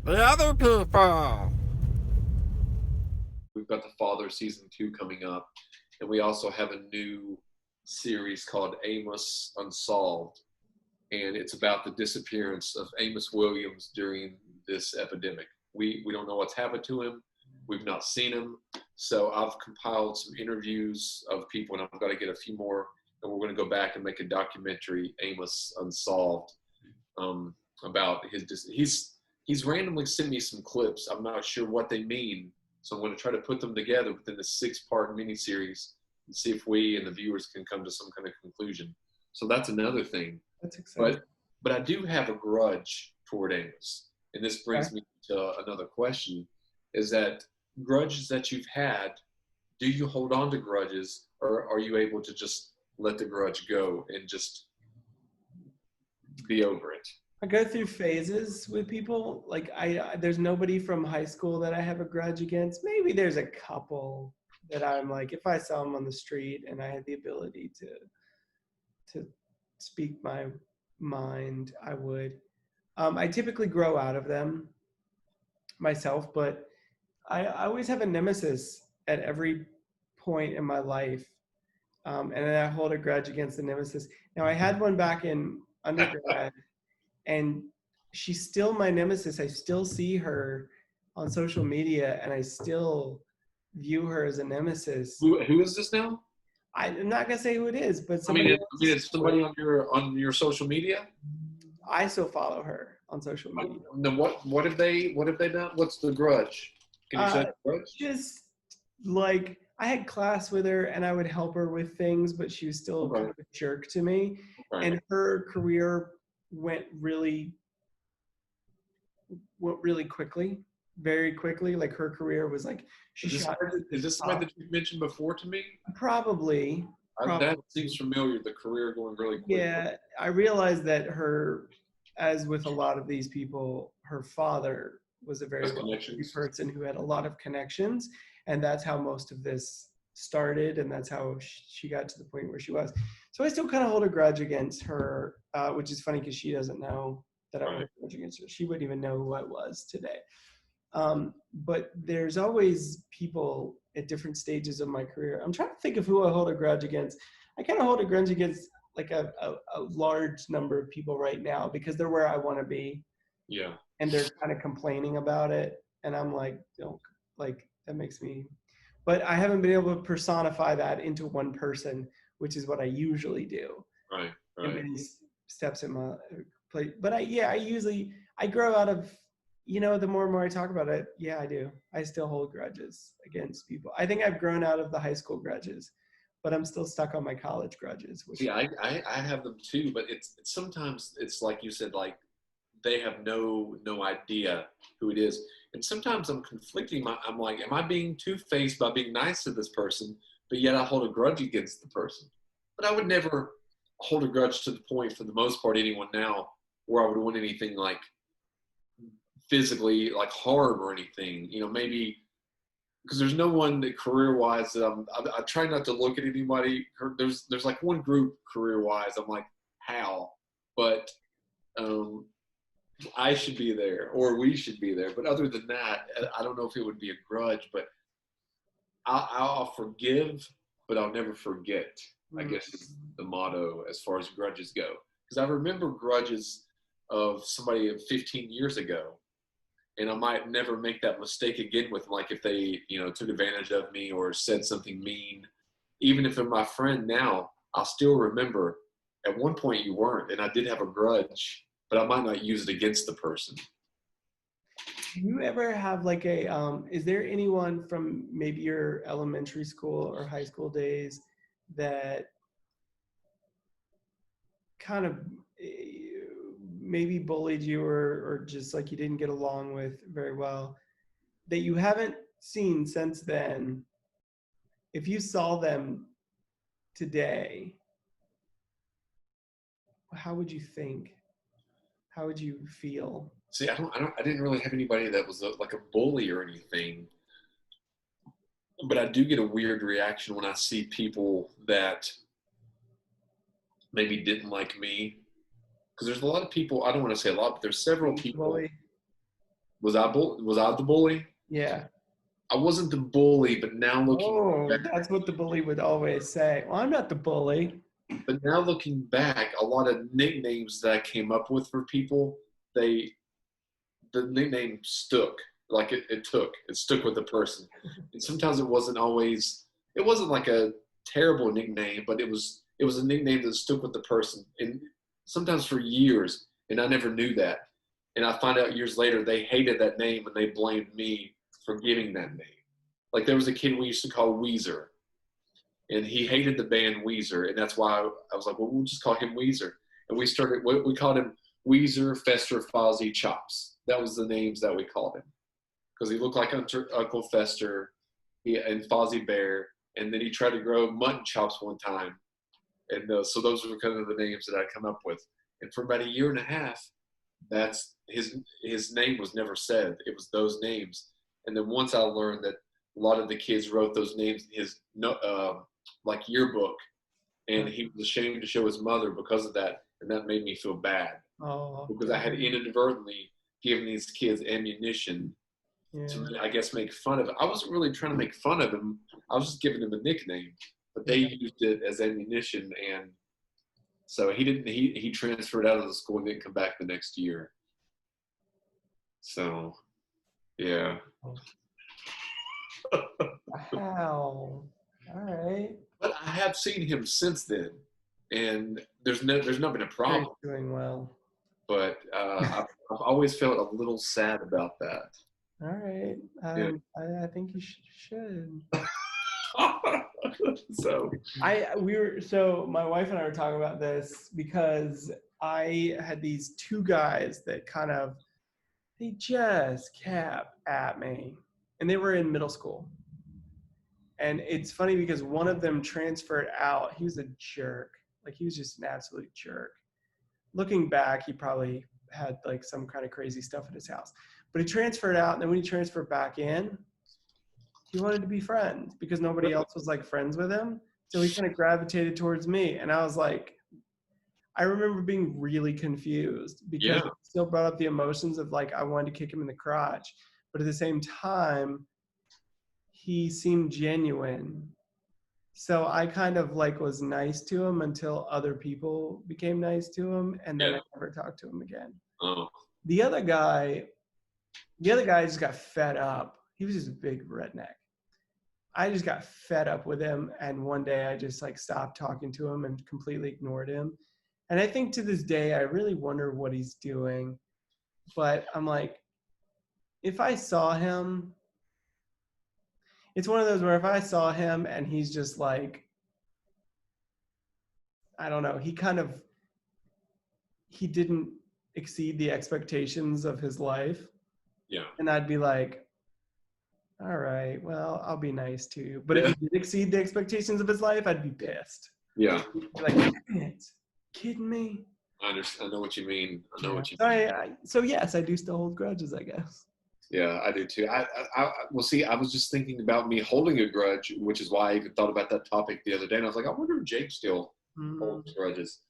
The other people. We've got The Father season 2 coming up, and we also have a new series called Amos Unsolved, and it's about the disappearance of Amos Williams during this epidemic. We don't know what's happened to him. We've not seen him. So I've compiled some interviews of people, and I've got to get a few more, and we're going to go back and make a documentary, Amos Unsolved, about he's randomly sent me some clips. I'm not sure what they mean, so I'm going to try to put them together within the 6-part miniseries and see if we and the viewers can come to some kind of conclusion. So that's another thing. That's exciting. But I do have a grudge toward Amos, and this brings me to another question: is that grudges that you've had? Do you hold on to grudges, or are you able to just let the grudge go and just be over it? I go through phases with people. Like there's nobody from high school that I have a grudge against. Maybe there's a couple that I'm like, if I saw them on the street and I had the ability to speak my mind, I would. I typically grow out of them myself, but I always have a nemesis at every point in my life. And then I hold a grudge against the nemesis. Now I had one back in undergrad, and she's still my nemesis. I still see her on social media, and I still view her as a nemesis. Who is this now? I'm not gonna say who it is, but somebody. It's somebody on your social media. I still follow her on social media. Then what have they done? What's the grudge? Can you say the grudge? Just like I had class with her and I would help her with things, but she was still kind of a jerk to me. And her career went really quickly, very quickly. Like her career was like is this something that you've mentioned before to me? Probably. That seems familiar. The career going really quickly. Yeah, I realized that her, as with a lot of these people, her father was a very wealthy person who had a lot of connections, and that's how most of this started, and that's how she got to the point where she was. So I still kind of hold a grudge against her, which is funny because she doesn't know that I hold a grudge against her. She wouldn't even know who I was today. But there's always people at different stages of my career. I'm trying to think of who I hold a grudge against. I kind of hold a grudge against like a large number of people right now because they're where I want to be. Yeah. And they're kind of complaining about it. And I'm like, don't, like, that makes me, but I haven't been able to personify that into one person, which is what I usually do. Right. In many steps in my play. But I grow out of, the more and more I talk about it, yeah, I do. I still hold grudges against people. I think I've grown out of the high school grudges, but I'm still stuck on my college grudges. See, I have them too, but it's sometimes it's like you said, like they have no idea who it is. And sometimes I'm conflicting. I'm like, am I being two-faced by being nice to this person, but yet I hold a grudge against the person? But I would never hold a grudge to the point, for the most part, anyone now, where I would want anything like physically like harm or anything. Maybe because there's no one that career-wise that I try not to look at anybody. There's like one group career-wise I'm like, how? But I should be there, or we should be there. But other than that, I don't know if it would be a grudge, but I'll forgive, but I'll never forget, I guess is the motto as far as grudges go. Because I remember grudges of somebody 15 years ago, and I might never make that mistake again with them, like if they, took advantage of me or said something mean. Even if they're my friend now, I'll still remember at one point you weren't, and I did have a grudge, but I might not use it against the person. Do you ever have like is there anyone from maybe your elementary school or high school days that kind of maybe bullied you or just like you didn't get along with very well that you haven't seen since then? If you saw them today, how would you think? How would you feel? See, I didn't really have anybody that was like a bully or anything, but I do get a weird reaction when I see people that maybe didn't like me. Because there's a lot of people, I don't want to say a lot, but there's several people. Was I the bully? Yeah. I wasn't the bully, but now Oh, that's what the bully would always say. Well, I'm not the bully. looking back, a lot of nicknames that I came up with for people, the nickname stuck. Like it stuck with the person. And sometimes it wasn't like a terrible nickname, but it was a nickname that stuck with the person. And sometimes for years, and I never knew that. And I find out years later they hated that name and they blamed me for giving that name. Like there was a kid we used to call Weezer, and he hated the band Weezer, and that's why I was like, well, we'll just call him Weezer. And we called him Weezer, Fester, Fozzie, Chops. That was the names that we called him because he looked like Uncle Fester and Fozzie Bear, and then he tried to grow mutton chops one time, and so those were kind of the names that I come up with. And for about a year and a half, that's his name was never said. It was those names. And then once I learned that a lot of the kids wrote those names in his like yearbook, and he was ashamed to show his mother because of that, and that made me feel bad because I had inadvertently given these kids ammunition to, I guess, make fun of it. I wasn't really trying to make fun of him. I was just giving him a nickname, but they used it as ammunition, and so he transferred out of the school and didn't come back the next year. So, yeah. Wow. All right. But I have seen him since then, and there's not been a problem. He's doing well. But I've always felt a little sad about that. All right. I think you should. So my wife and I were talking about this because I had these two guys that they just kept at me, and they were in middle school. And it's funny because one of them transferred out. He was a jerk. Like he was just an absolute jerk. Looking back, he probably had like some kind of crazy stuff at his house. But he transferred out, and then when he transferred back in, he wanted to be friends because nobody else was like friends with him. So he kind of gravitated towards me. And I was like, I remember being really confused because it still brought up the emotions of like, I wanted to kick him in the crotch. But at the same time, he seemed genuine. So I kind of like was nice to him until other people became nice to him. And then I never talked to him again. Oh. The other guy just got fed up. He was just a big redneck. I just got fed up with him. And one day I just like stopped talking to him and completely ignored him. And I think to this day, I really wonder what he's doing. But I'm like, if I saw him, it's one of those where if I saw him and he's just like, I don't know, he didn't exceed the expectations of his life. Yeah. And I'd be like, all right, well, I'll be nice to you. But if he did exceed the expectations of his life, I'd be pissed. Yeah. Like, dang it, kidding me? I know what you mean. What you mean. So yes, I do still hold grudges, I guess. Yeah, I do too. Well, see, I was just thinking about me holding a grudge, which is why I even thought about that topic the other day. And I was like, I wonder if Jake still holds grudges.